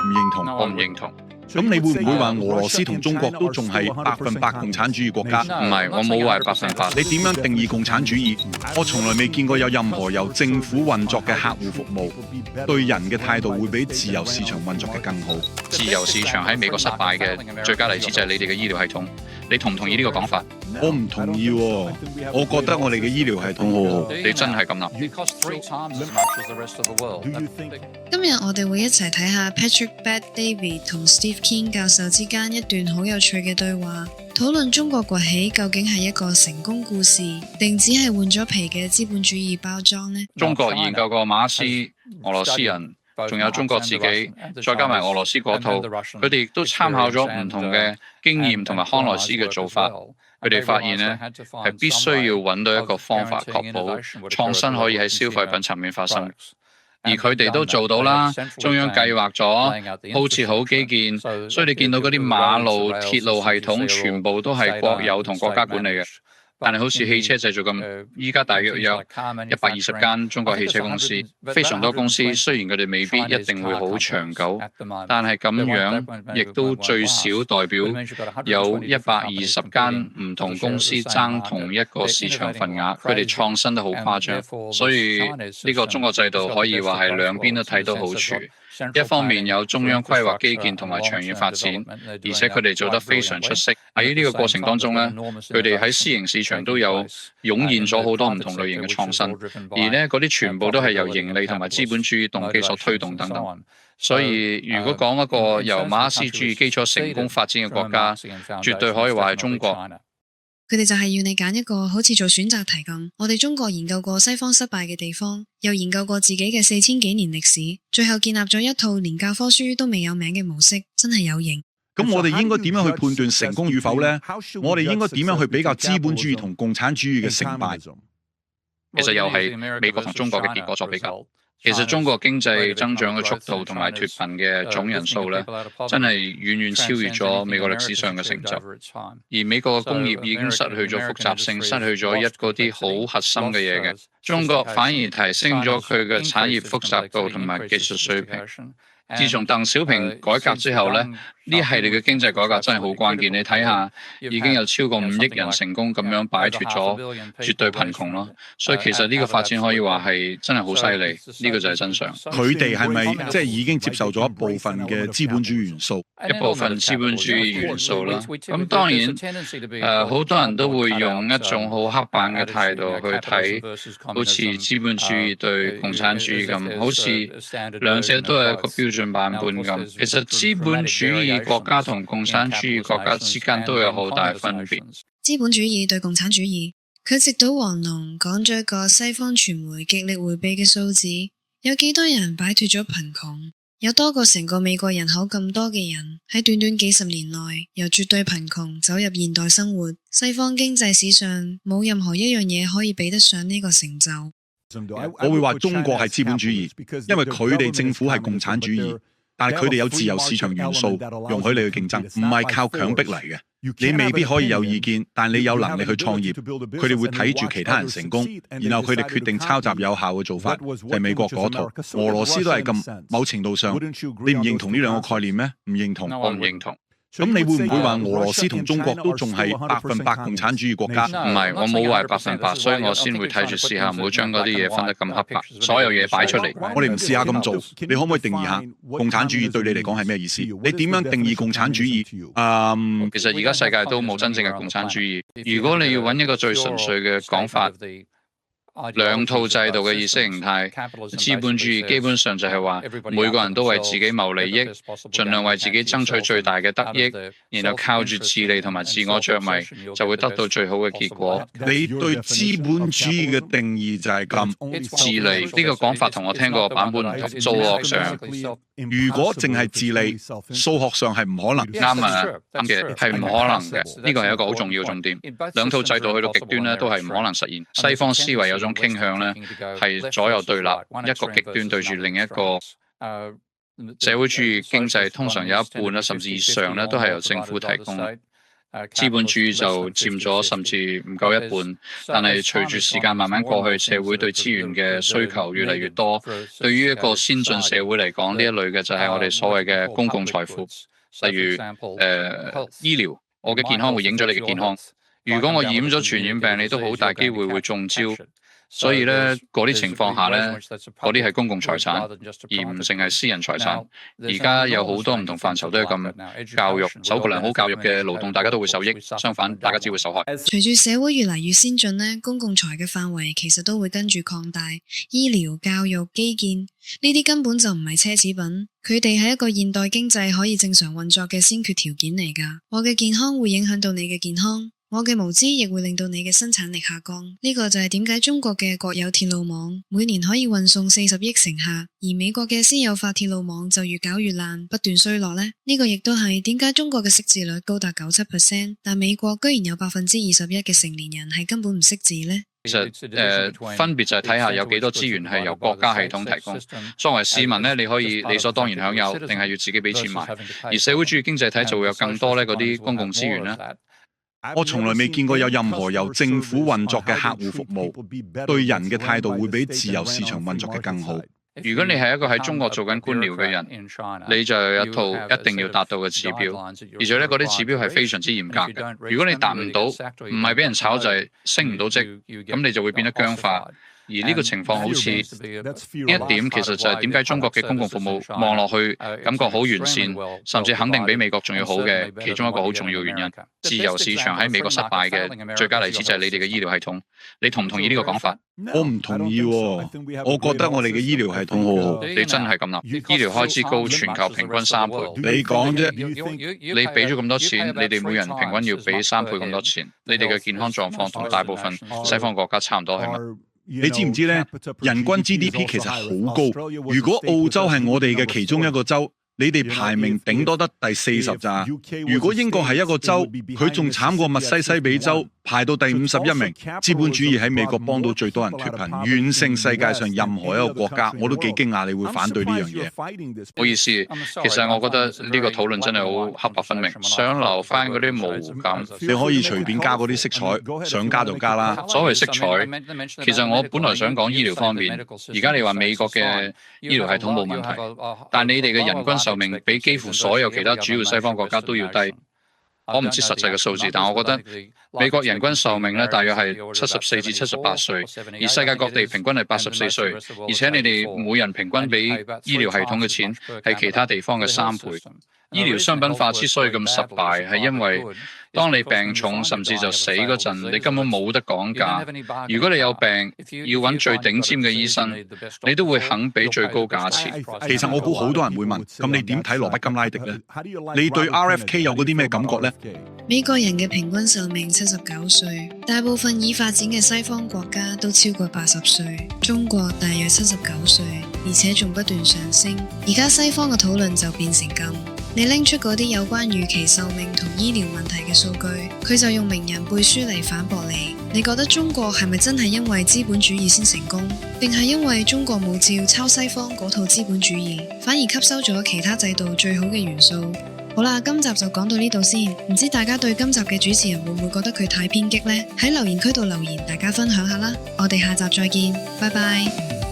唔認同？我唔認同。咁你會唔會話俄羅斯同中國都仲係100%共產主義國家？唔係，我冇話100%。你點樣定義共產主義？我從來未見過有任何由政府運作嘅客戶服務，對人嘅態度會比自由市場運作嘅更好。自由市場喺美國失敗嘅最佳例子就係你哋嘅醫療系統。你同唔同意呢個講法？我唔同意喎，我覺得我哋嘅醫療系統好好。你真係咁諗？今日我哋會一齊睇下 Patrick Bet-David 同 Steve Keen 教授之間一段好有趣嘅對話，討論中國崛起究竟係一個成功故事，定只係換咗皮嘅資本主義包裝呢？中國研究過馬克思、俄羅斯人，仲有中國自己，再加埋俄羅斯嗰套，佢哋亦都參考咗唔同嘅經驗同埋康奈斯嘅做法。佢哋發現呢係必須要揾到一個方法，確保創新可以喺消費品層面發生。而佢哋都做到啦，中央計劃咗鋪設好基建，所以你見到嗰啲馬路、鐵路系統全部都係國有同國家管理嘅。但係好似汽車製造咁，依家大約有120間中國汽車公司，非常多公司，雖然佢哋未必一定會好長久，但係咁樣亦都最少代表有120間唔同公司爭同一個市場份額，佢哋創新得好誇張，所以呢個中國制度可以話係兩邊都睇到好處。一方面有中央規劃基建同埋長遠發展，而且佢哋做得非常出色。喺呢個過程當中呢，佢哋喺私營市場都有湧現咗好多唔同類型嘅創新，而呢嗰啲全部都係由盈利同埋資本主義動機所推動等等。所以如果講一個由馬克思主義基礎成功發展嘅國家，絕對可以話係中國。佢哋就係要你揀一個好似做選擇題咁。我哋中國研究過西方失敗嘅地方，又研究過自己嘅4000幾年歷史，最後建立咗一套連教科書都未有名嘅模式，真係有型。咁我哋應該點樣去判斷成功與否呢？我哋應該點樣去比較資本主義同共產主義嘅成敗？其實又係美國同中國嘅結果作比較。其實中國經濟增長嘅速度同埋脫貧嘅總人數咧，真係遠遠超越咗美國歷史上嘅成就。而美國嘅工業已經失去咗複雜性，失去咗一嗰啲好核心嘅嘢嘅。中國反而提升咗佢嘅產業複雜度同埋技術水平。自從鄧小平改革之後咧，呢系列嘅經濟改革真係好關鍵。你睇下，已經有超過5億人成功咁樣擺脫咗絕對貧窮咯。所以其實呢個發展可以話係真係好犀利，呢個就係真相。佢哋係咪即係已經接受咗一部分嘅資本主義元素？一部分資本主義元素啦。咁當然好多人都會用一種好刻板嘅態度去睇，好似資本主義對共產主義咁，好似兩者都係一個標準版本咁。其實資本主義國家同共產主義國家之間都有好大分別。資本主義對共產主義，佢直搗黃龍講咗一個西方傳媒極力迴避嘅數字，有幾多人擺脫咗貧窮？有多過成個美國人口咁多嘅人喺短短幾十年內由絕對貧窮走入現代生活。西方經濟史上冇任何一樣嘢可以比得上呢個成就。我會話中國係資本主義，因為佢哋政府係共產主義，但係佢哋有自由市場元素，容許你去競爭，唔係靠強迫嚟嘅。你未必可以有意見，但你有能力去創業。佢哋會睇住其他人成功，然後佢哋決定抄襲有效嘅做法，就係美國嗰套。俄羅斯都係咁，某程度上，你唔認同呢兩個概念咩？唔認同，我唔認同。咁你會唔會話俄羅斯同中國都仲係100%共產主義國家？唔係，我冇話100%，所以我先會睇住試下，唔好將嗰啲嘢分得咁黑白，所有嘢擺出嚟。我哋唔試下咁做，你可唔可以定義下共產主義對你嚟講係咩意思？你點樣定義共產主義？其實而家世界都冇真正嘅共產主義。如果你要揾一個最純粹嘅講法，兩套制度嘅意識形態，資本主義基本上就係話每個人都為自己謀利益，盡量為自己爭取最大嘅得益，然後靠住自利同埋自我着迷，就會得到最好嘅結果。你對資本主義嘅定義就係咁自利呢個講法同我聽過嘅版本唔同。數學上，如果淨係自利，數學上係唔可能。啱啊，啱嘅，係唔可能嘅。呢個係一個好重要嘅重點。兩套制度去到極端咧，都係唔可能實現。西方思維有種傾向咧，係左右對立，一個極端對住另一個。社會主義經濟通常有一半啦，甚至以上咧，都係由政府提供。資本主義就佔咗甚至唔夠一半。但係隨住時間慢慢過去，社會對資源嘅需求越嚟越多。對於一個先進社會嚟講，呢一類嘅就係我哋所謂嘅公共財富，例如醫療，我嘅健康會影響你嘅健康。如果我染咗傳染病，你都好大機會會中招。所以咧，嗰啲情況下咧，嗰啲係公共財產，而唔淨係私人財產。而家有好多唔同範疇都係咁，教育，受過良好教育嘅勞動，大家都會受益；相反，大家只會受害。隨住社會越嚟越先進咧，公共財嘅範圍其實都會跟住擴大。醫療、教育、基建呢啲根本就唔係奢侈品，佢哋係一個現代經濟可以正常運作嘅先決條件嚟㗎。我嘅健康會影響到你嘅健康。我嘅無知亦會令到你嘅生產力下降，呢個就係點解中國嘅國有鐵路網每年可以運送40億乘客，而美國嘅私有化鐵路網就越搞越爛，不斷衰落呢。呢個亦都係點解中國嘅識字率高達97%，但美國居然有21%嘅成年人係根本唔識字呢。其實分別就係睇下有幾多資源係由國家系統提供。作為市民咧，你可以理所當然享有，定係要自己俾錢買。而社會主義經濟體就會有更多咧嗰啲公共資源啦。我從來未見過有任何由政府運作嘅客戶服務，對人嘅態度會比自由市場運作嘅更好。如果你係一個喺中國做緊官僚嘅人，你就有一套一定要達到嘅指標，而且咧嗰啲指標係非常之嚴格嘅。如果你達唔到，唔係俾人炒就係升唔到職，咁你就會變得僵化。而呢個情況好似呢一點，其實就係點解中國嘅公共服務望落去感覺好完善，甚至肯定比美國仲要好嘅其中一個好重要原因。自由市場喺美國失敗嘅最佳例子就係你哋嘅醫療系統。你同唔同意呢個講法？我唔同意喎，我覺得我哋嘅醫療系統好好。你真係咁諗？醫療開支高，全球平均3倍。你講啫，你俾咗咁多錢，你哋每人平均要俾3倍咁多錢。你哋嘅健康狀況同大部分西方國家差唔多係咪？你知唔知咧？人均 GDP 其實好高。如果澳洲係我哋嘅其中一個州，你哋排名頂多得第40咋。如果英國係一個州，佢仲慘過密西西比州，排到第51名。資本主義喺美國幫到最多人脫貧，遠勝世界上任何一個國家。我都幾驚訝你會反對呢樣嘢。唔好意思，其實我覺得呢個討論真係好黑白分明，想留翻嗰啲模糊感。你可以隨便加嗰啲色彩，想加就加啦。所謂色彩，其實我本來想講醫療方面。而家你話美國嘅醫療系統冇問題，但你哋嘅人均壽命比幾乎所有其他主要西方國家都要低。我唔知實際嘅數字，但我覺得美國人均壽命咧大約係74至78歲，而世界各地平均係84歲，而且你哋每人平均俾醫療系統嘅錢係其他地方嘅3倍。醫療商品化之所以咁失敗，係因為當你病重甚至就死嗰陣，你根本冇得講價。如果你有病要揾最頂尖嘅醫生，你都會肯俾最高價錢。其實我估好多人會問，咁你點睇羅伯金拉迪呢？你對 RFK 有嗰啲咩感覺呢？美國人嘅平均壽命79歲，大部分已發展嘅西方國家都超過80歲，中國大約79歲，而且仲不斷上升。而家西方嘅討論就變成咁。你拎出嗰啲有關預期壽命同醫療問題嘅數據，佢就用名人背書嚟反駁你。你覺得中國係咪真係因為資本主義先成功，定係因為中國冇照抄西方嗰套資本主義，反而吸收咗其他制度最好嘅元素？好啦，今集就講到呢度先。唔知大家對今集嘅主持人會唔會覺得佢太偏激呢？喺留言區度留言，大家分享下啦。我哋下集再見，拜拜。